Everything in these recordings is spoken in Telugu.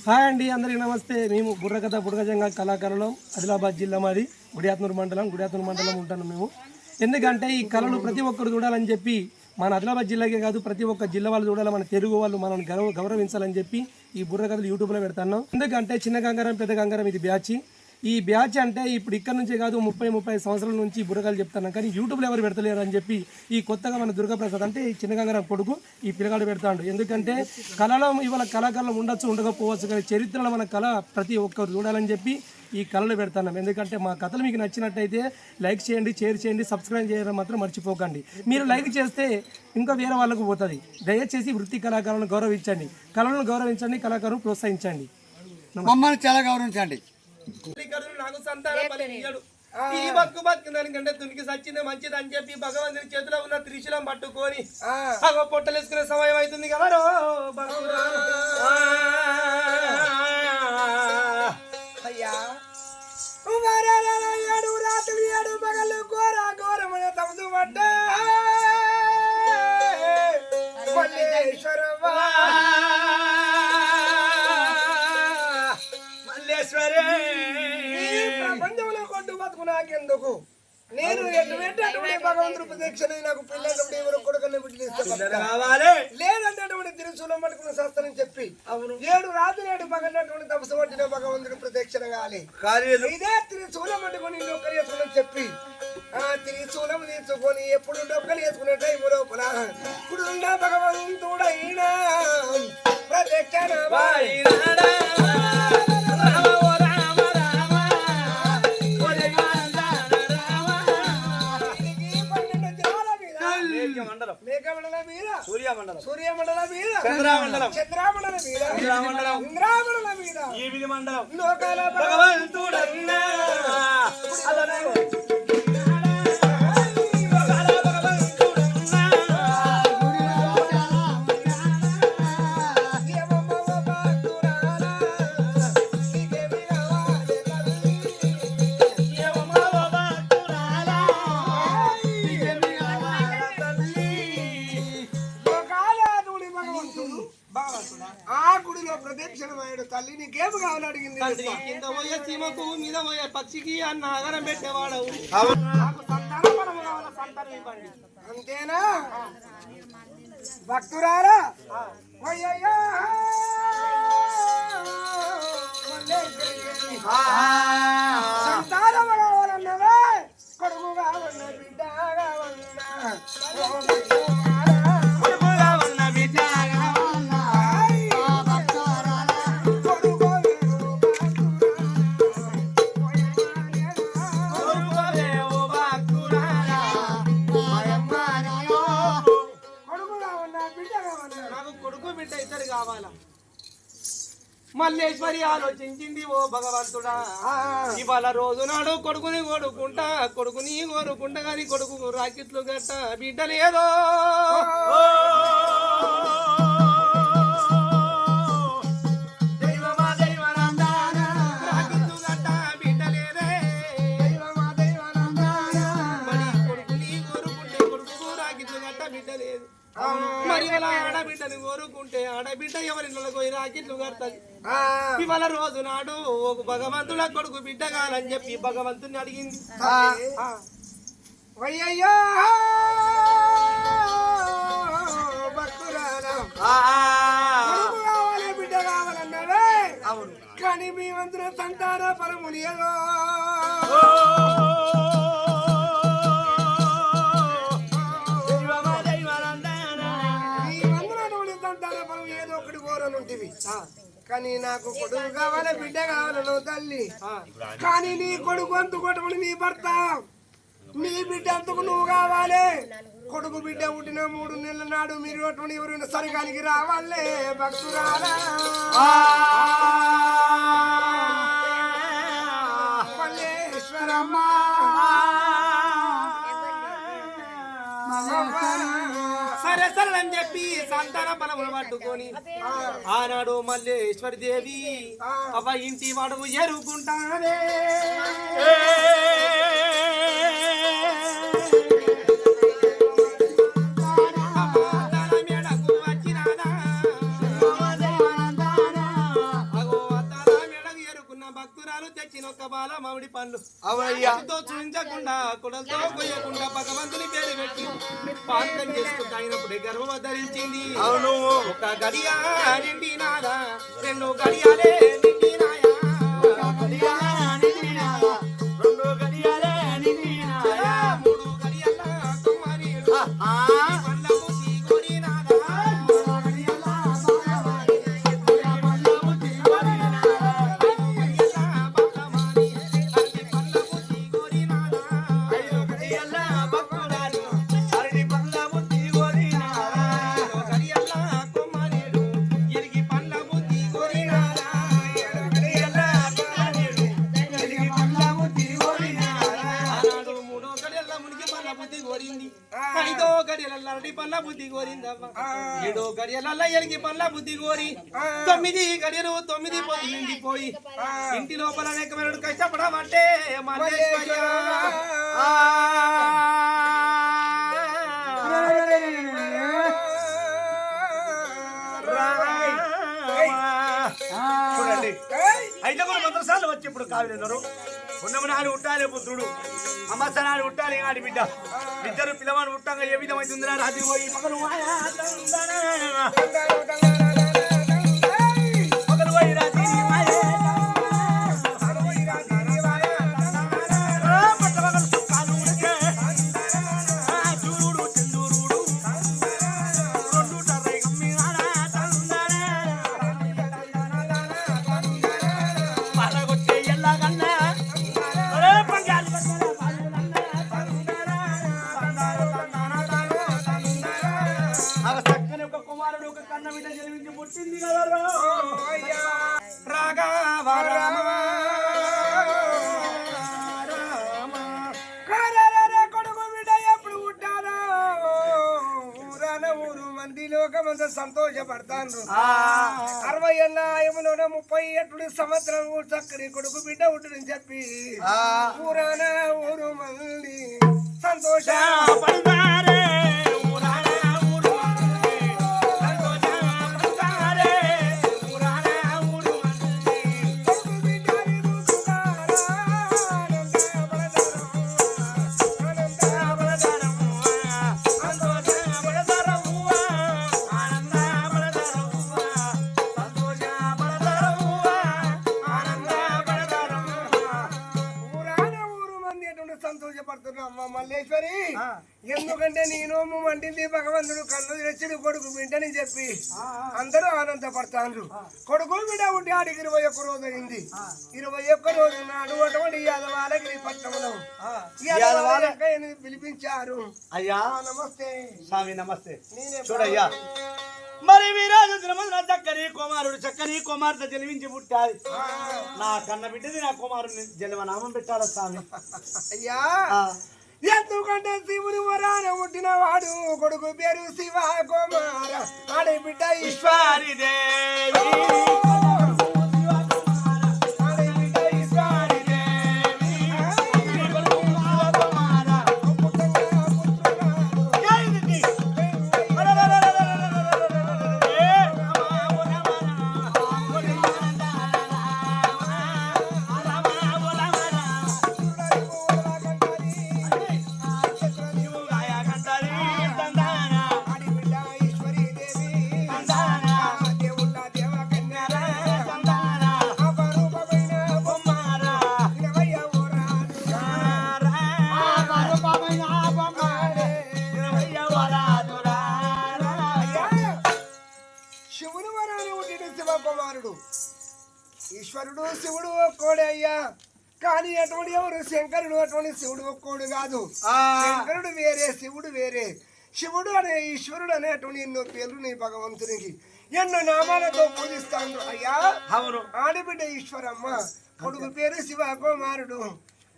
హాయ్ అండి, అందరికీ నమస్తే. మేము బుర్రకథ బుడగజంగా కళాకారులం. ఆదిలాబాద్ జిల్లా మాది. గుడియాత్నూరు మండలం ఉంటాను మేము. ఎందుకంటే ఈ కళలు ప్రతి ఒక్కరు చూడాలని చెప్పి, మన ఆదిలాబాద్ జిల్లాకే కాదు ప్రతి ఒక్క జిల్లా వాళ్ళు చూడాలి, మన తెలుగు వాళ్ళు మనం గౌరవించాలని చెప్పి ఈ బుర్రకథలు యూట్యూబ్లో పెడతాను. ఎందుకంటే చిన్న గంగారం పెద్ద గంగారం ఇది బ్యాచ్. ఈ బ్యాచ్ అంటే ఇప్పుడు ఇక్కడ నుంచే కాదు 30 సంవత్సరాల నుంచి బుర్రకథలు చెప్తాను, కానీ యూట్యూబ్లో ఎవరు పెడతలేరు అని చెప్పి ఈ కొత్తగా మన దుర్గాప్రసాద్ అంటే ఈ చిన్న గంగారం కొడుకు ఈ పిల్లగాడు పెడతాడు. ఎందుకంటే కళలో ఇవాళ కళాకారులు ఉండొచ్చు ఉండకపోవచ్చు, కానీ చరిత్రలో మన కళ ప్రతి ఒక్కరు చూడాలని చెప్పి ఈ కళలు పెడతాను. ఎందుకంటే మా కథలు మీకు నచ్చినట్టయితే లైక్ చేయండి, షేర్ చేయండి, సబ్స్క్రైబ్ చేయడం మాత్రం మర్చిపోకండి. మీరు లైక్ చేస్తే ఇంకా వేరే వాళ్ళకు పోతుంది. దయచేసి వృత్తి కళాకారులను గౌరవించండి, కళలను గౌరవించండి, కళాకారులను ప్రోత్సహించండి, మమ్మల్ని చాలా గౌరవించండి. నాకు సంతానం ఈ బతుకు బతుకుదానికంటే తునికి సచ్చిందే మంచిది అని చెప్పి భగవంతుని చేతిలో ఉన్న త్రిశూలం పట్టుకొని పొట్టలు వేసుకునే సమయం అవుతుంది కదా. అయ్యా 7 రాత్రులు 7 పగలు ఘోర ఘోరమైన తమదు పడ్డ మల్లేశ్వరే ప్రపంచంలో కొట్టు బతుకు నాకెందుకు? నేను ఎటువంటి భగవంతుడు ప్రత్యక్ష నాకు పిల్లలు ఎవరు కొడుకుని కావాలి లేదంటే అటువంటి తిరుచూలం పట్టుకున్న శాస్త్రం చెప్పి 7 రాత్రులు 7 పగలటువంటి తపస్సు పట్టిన భగవంతుడు ప్రత్యక్షణ కావాలి. ఇదే తిరుచూలం పట్టుకొని డొక్కలు వేసుకుని చెప్పి ఆ తిరుచూలం తీసుకొని ఎప్పుడు డొక్కలు వేసుకునే టైం లోపల ఇప్పుడు భగవంతుడైనా ప్రత్యక్షణ సూర్యమండల మీద చంద్రమండల మీద ఇంద్రమండల మీద ఈ మండలం లోకాల భగవంతుడైనా తల్లి నీకేమి కావాలి అడిగింది. కింద పోయే సీమకు మీద పోయే పక్షికి అన్న ఆహారం పెట్టేవాడవు. నాకు సంతానం బలము కావాల, సంతానం ఇవ్వండి. అంతేనా భక్తురారా? సంతానం కావాలన్నవే కొడుకు కావన్న బిడ్డ కావన్నా మల్లేశ్వరి ఆలోచించింది, ఓ భగవంతుడా ఇవాళ రోజు నాడు కొడుకుని కోరుకుంటా కానీ కొడుకు రాకెట్లు గట్ట బిడ్డ లేదో. మరి ఇవాళ ఆడబిడ్డని కోరుకుంటే ఆడబిడ్డ ఎవరిలో పోయి రాకెట్లు కడతది. ఇవాళ రోజు నాడు ఒక భగవంతుల కొడుకు బిడ్డ కావాలని చెప్పి భగవంతుని అడిగింది. బిడ్డ కావాలన్నాడే. కానీ మీ వంతున సంతాన పరము లేదో. కానీ నాకు కొడుకు కావాలి, బిడ్డ కావాలి నువ్వు తల్లి. కానీ నీ కొడుకు అంతు కొట్టుకుని నీ భర్త, నీ బిడ్డ అంతకు నువ్వు కావాలి. కొడుకు బిడ్డ పుట్టిన 3 నెలల నాడు మీరు అటువంటి ఎవరైనా సరిగానికి రావాలే భక్తురాలా. మల్లేశ్వరమ్మ సరే సరే అని చెప్పి సంతాన బలములు పట్టుకొని ఆనాడు మల్లేశ్వరి దేవి అవ్వ ఇంటి వాడు ఎరుకుంటానే. మేడకు వచ్చినాదా అగో ఫలాలు తెచ్చినొక్క బాల మామిడి పండ్లు అవునయ్యా తో చూపించకుండా కుడలతో కొయ్యకుండా భగవంతుని పేరు పెట్టి పానకం చేసుకుంటూ అయినప్పుడే గర్వం ధరించింది. అవును ఒక గడియా నిండి నాదా రెండు గడియాలే నిండి నాయా రెండు గడియాలే నిండినాయా మూడు గడియాల కుమారి పండ్ల బుద్ధి గోరి నాదా ఐదో గడియల పళ్ళ బుద్ధి కోరిందమ్మా ఏడో గడియల ఎలిగి పళ్ళ బుద్ధి కోరి 9 గడియలు 9 పొద్దు నిండిపోయి ఇంటి లోపల నెక్కమెరడు కష్టపడమంటే చూడండి అయితే కూడా మంత్రసార్లు వచ్చి ఇప్పుడు కావిన్నారు ఉన్నమనాడు ఉట్టాలి పుత్రుడు అమ్మసనాడు ఉట్టాలి ఆడి బిడ్డ ఇద్దరు పిల్లవాడు ఉట్టంగా ఏ విధమైతుందిరా రాత్రి పోయి పగలు పగలు పోయి రాత్రి సంతోషపడతాను 60 ఏళ్ళ యమున 38 సంవత్సరాలు చక్కని కొడుకు బిడ్డ ఉంటుందని చెప్పి ఊరాన ఊరు మళ్ళీ సంతోషపడతారే మల్లేశ్వరి ఎందుకంటే నేను మంటింది భగవంతుడు కన్ను తెచ్చిడు కొడుకు బిడ్డని చెప్పి అందరూ ఆనందపడతాను. కొడుకు బిడ్డ ఉంటే ఆడికి 21 రోజు అయింది. 21 రోజు నాడు అటువంటి యాదవాలగిరి పట్టణంలో పిలిపించారు. అయ్యా నమస్తే స్వామి నమస్తే. చూడయ్యా మరి వీరాజు తిరుమల చక్కని కుమార్తె జన్మించి పుట్టాలి. నా కన్న బిడ్డది నా కుమారుని జన్మనామం పెట్టాలి స్వామి. అయ్యా ఎందుకంటే శివుని వరాన పుట్టిన వాడు కొడుకు పేరు శివ కుమార ఆడి బిడ్డ ఈశ్వరి దేవి ఈశ్వరుడు శివుడు ఒక్కోడే అయ్యా. కానీ అటువంటి ఎవరు శంకరుడు అటువంటి శివుడు ఒక్కోడు కాదు. శంకరుడు వేరే శివుడు వేరే. శివుడు అనే ఈశ్వరుడు అనేటువంటి ఎన్నో పేర్లు నీ భగవంతునికి ఎన్నో నామాలతో పూజిస్తాను అయ్యా. అవును ఆడబిడ్డ ఈశ్వరమ్మ కొడుకు పేరు శివ కుమారుడు.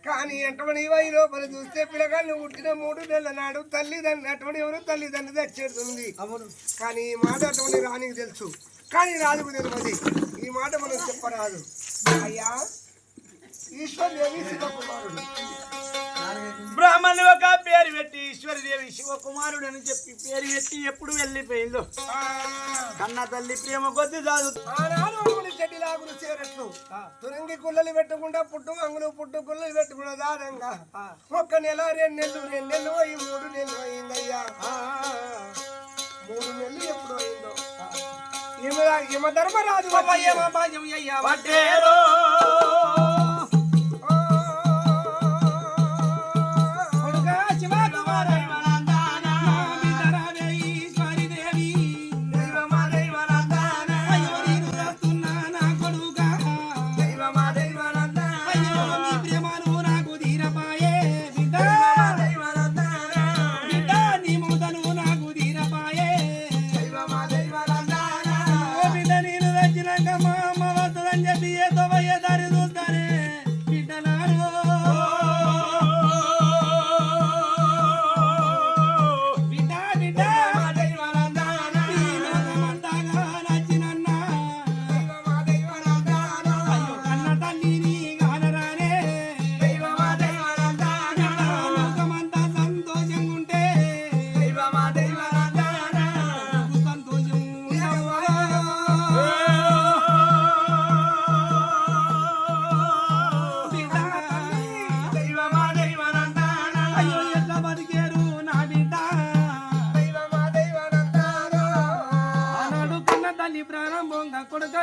కానీ అటువంటి ఈ లోపల చూస్తే పిల్లగాళ్ళు పుట్టిన 3 నెలల నాడు తల్లిదండ్రులు అటువంటి ఎవరు తల్లిదండ్రులు తెచ్చేస్తుంది. కానీ ఈ మాట అటువంటి రానికి తెలుసు, కానీ రాజుకు తెలియదు. ఈ మాట మనం చెప్పరాదు అయ్యా. ఈశ్వరదేవి శివకుమారుడు బ్రాహ్మణులు ఒక పేరు పెట్టి ఈశ్వరదేవి శివకుమారుడు అని చెప్పి పేరు పెట్టి ఎప్పుడు వెళ్ళిపోయిందో కన్న తల్లి ప్రేమ కొద్ది చాలు. ఆనాడు చెట్టిలా ఆగులు చేరట్లు తురంగి కుళ్ళలు పెట్టుకుంటా పుట్టు అంగులు పుట్టు కుళ్ళలు పెట్టుకున్న దారంగా 1 నెల 2 నెలలు పోయి 3 నెలలు అయిందయ్యా 3 నెలలు ఎప్పుడు అయిందో యమ ధర్మరాజు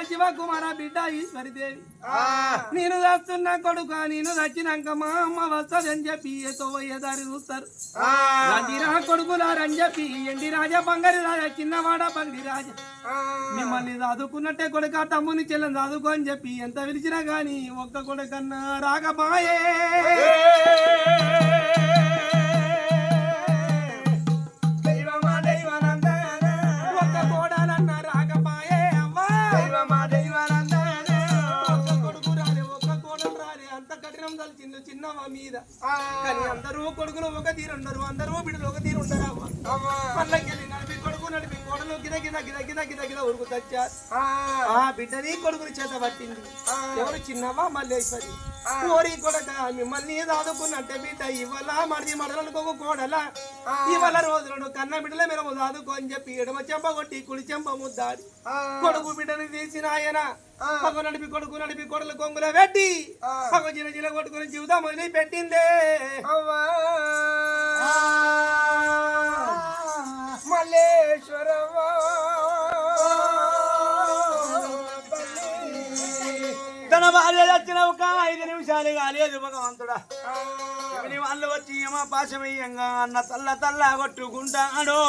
శివకుమార బిడ్డ ఈశ్వరిదేవి నేను చేస్తున్నా కొడుక నేను నచ్చినాక మా అమ్మ వస్తుందని చెప్పి ఏతో పోయేదారి చూస్తారు రంజిరా కొడుకులారని చెప్పి ఎండి రాజా బంగారి రాజా చిన్నవాడ బండి రాజా మిమ్మల్ని చదువుకున్నట్టే కొడుక తమ్ముని చెల్లని చదువుకో అని చెప్పి ఎంత పిలిచినా గాని ఒక్క కొడుకన్నా రాకపాయే ఒక్క కోడాలన్నా రాకపాయే చిన్నవా మీద కానీ అందరూ కొడుకులు ఒక తీరుండరు అందరూ బిడ్డలు ఒక తీరుండరు పల్లకెళ్ళి నడిపి కొడుకు నడిపి కోడలు గిద ఉరుకు తెచ్చారు ఆ బిడ్డని కొడుకుని చేత పట్టింది ఎవరు చిన్నవా మల్లేశ్వరి కోరి కొడక మిమ్మల్ని దాదుకున్నట్టే బిడ్డ ఇవాళ మడదనుకోకు కోడలా ఇవాళ రోజులను కన్న బిడ్డల మీరు దాదుకో అని చెప్పి ఎడమ చెంప కొట్టి కుడి చెంప ముద్దాడి కొడుకు బిడ్డని తీసిన ఆయన పగ నడిపి కొడుకు నడిపి కొడలు కొంగుల పెట్టి పగ జిల కొట్టుకుని జీవితం మొదలు పెట్టిందే మల్లేశ్వరవా తన భార్య వచ్చిన ఒక 5 నిమిషాలు కాలేదు భగవంతుడా వాళ్ళు వచ్చి ఏమో పాశమయ్యంగా అన్న తల్ల కొట్టుకుంటాడో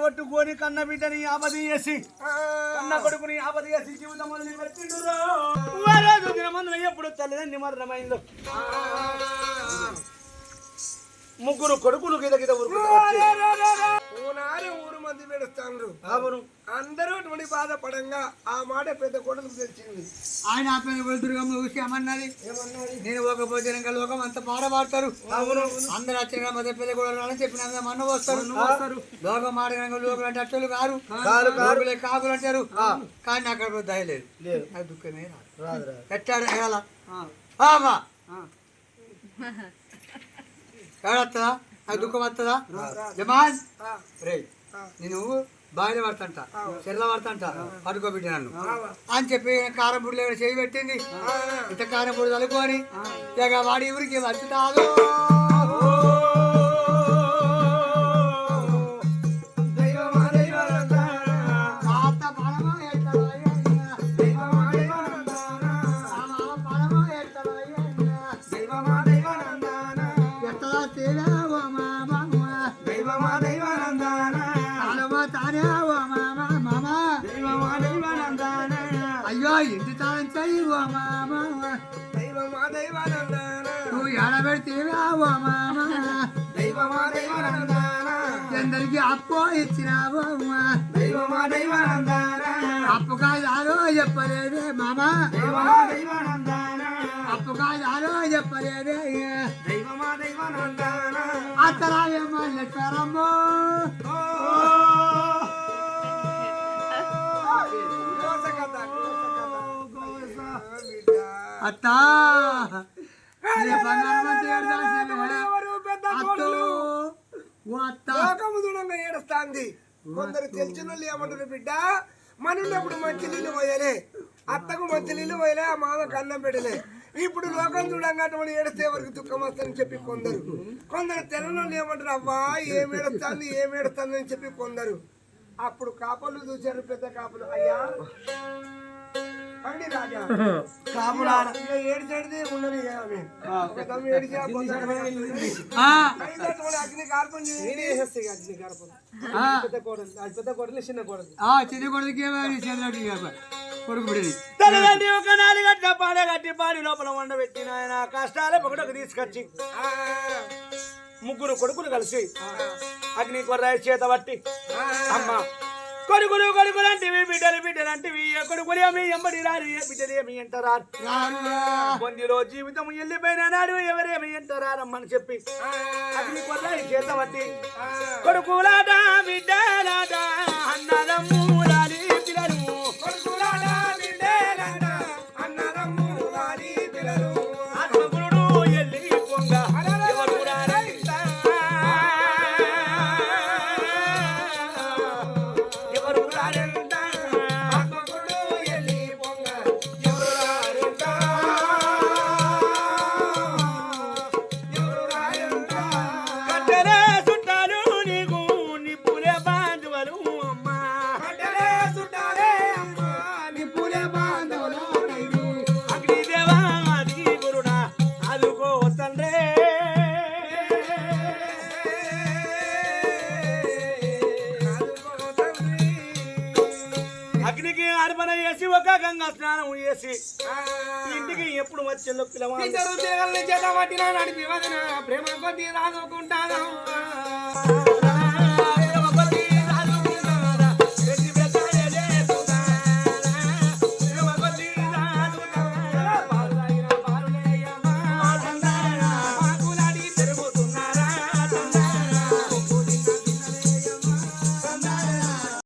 కొట్టుకొని కన్న బిడ్డని ఆపది చేసి కన్న కొడుకుని ఆపది చేసి జీవితం మొదలు పెట్టిండు ఎప్పుడు తల్లిదండ్రి మరణమైందో ముగ్గురు కొడుకులు గిద ఊరు మంది పెడుస్తాండ్రు అవును అందరూ అటువంటి బాధపడంగా ఆ మాట పెద్ద కొడుకు తెలిసింది ఆయన దుర్గమ్మ చూసి ఏమన్నది నేను ఒక భోజనంగా లోకం అంత పాడబాడతారు అందరు వచ్చిన మధ్య పెద్ద కొడలు చెప్పిన మన్న వస్తారు లోకం ఆడగంగా లోకలు అంటే అట్టలు కారు కాకులు అంటారు కానీ అక్కడ దయలేదు అది దుఃఖమే రాదు ఎట్టాడు ఎలా ఏడొస్తుందా అది దుఃఖం వస్తుందా జమాన్ రే నేను బాగా పడతంట చెల్ల పడతంట పడుకోబెట్టి నన్ను అని చెప్పి కారం పొడిలో చేయి పెట్టింది ఇంత కారం పొడి తలుకొని ఇక వాడి ఊరికి వచ్చుతాదు ఓ మామ దైవమా దైవానందాన తాళమా తానే ఓ మామ దైవమా దైవానందాన అయ్యో ఇంటి తాళం చెయ్యి ఓ మామ దైవమా దైవానందాన నువ్వు ఎడబెడితేవా ఓ మామ దైవమా దైవానందాన ఎందరికి అప్పు ఇచ్చినావో దైవమా దైవానందాన అప్పు కాదారో చెప్పలేదే మామ దైవమా దైవానందాన అప్పు కాదారో చెప్పలేదే దైవమా దైవానందాన అత్తరావే మల్లెశ్వరమ్మో అత్త లోకముదుడంగా ఏడుస్తాంది కొందరు తెలిసిన వాళ్ళు ఏమంటారు బిడ్డ మనున్నప్పుడు మంచి నీళ్ళు పోయలే అత్తకు మంచి నీళ్ళు పోయలే ఆ మామకు అన్నం పెట్టలే ఇప్పుడు లోకం చూడంగా అటువంటి ఏడిస్తే ఎవరికి దుఃఖం వస్తుందని చెప్పి కొందరు తెలంగాణ వాళ్ళు ఏమంటారు అవ్వా ఏమేడుస్తుంది అని చెప్పి కొందరు అప్పుడు కాపలు చూశారు పెద్ద కాపులు అయ్యా పండి రాజా ఏడిచేది ఉన్నది అగ్ని కార్పం చిన్న కొడుకు కొడుకు బిడ్డది తల్లిదండ్రి ఒక నాలుగట్ల పాడే కట్టి పాడి లోపల వండబెట్టిన ఆయన కష్టాలే పొగడకు తీసుకొచ్చి ముగ్గురు కొడుకులు కలిసి అగ్ని కొర్రాయి చేత పట్టి అమ్మ కొడుకులు కొడుకులంటివి బిడ్డలంటివి కొడుకులు ఏమి ఎంబడి రారు బిడ్డలు ఏమి ఎంటరారు పొందిలో జీవితం వెళ్ళిపోయిన నాడు ఎవరేమి ఎంటరారమ్మని చెప్పి అగ్ని కొర్రాయి చేత పట్టి కొడుకులాట బిడ్డలాట అన్నదమ్ములాలి పిల్లలు అగ్నికి అర్పణ చేసి ఒక గంగా స్నానం చేసి ఇంటికి ఎప్పుడు వచ్చేలో పిల్లవాళ్ళు చేత పట్టిన నడిపి వదిన ప్రేమ కొద్ది రాదుకుంటాను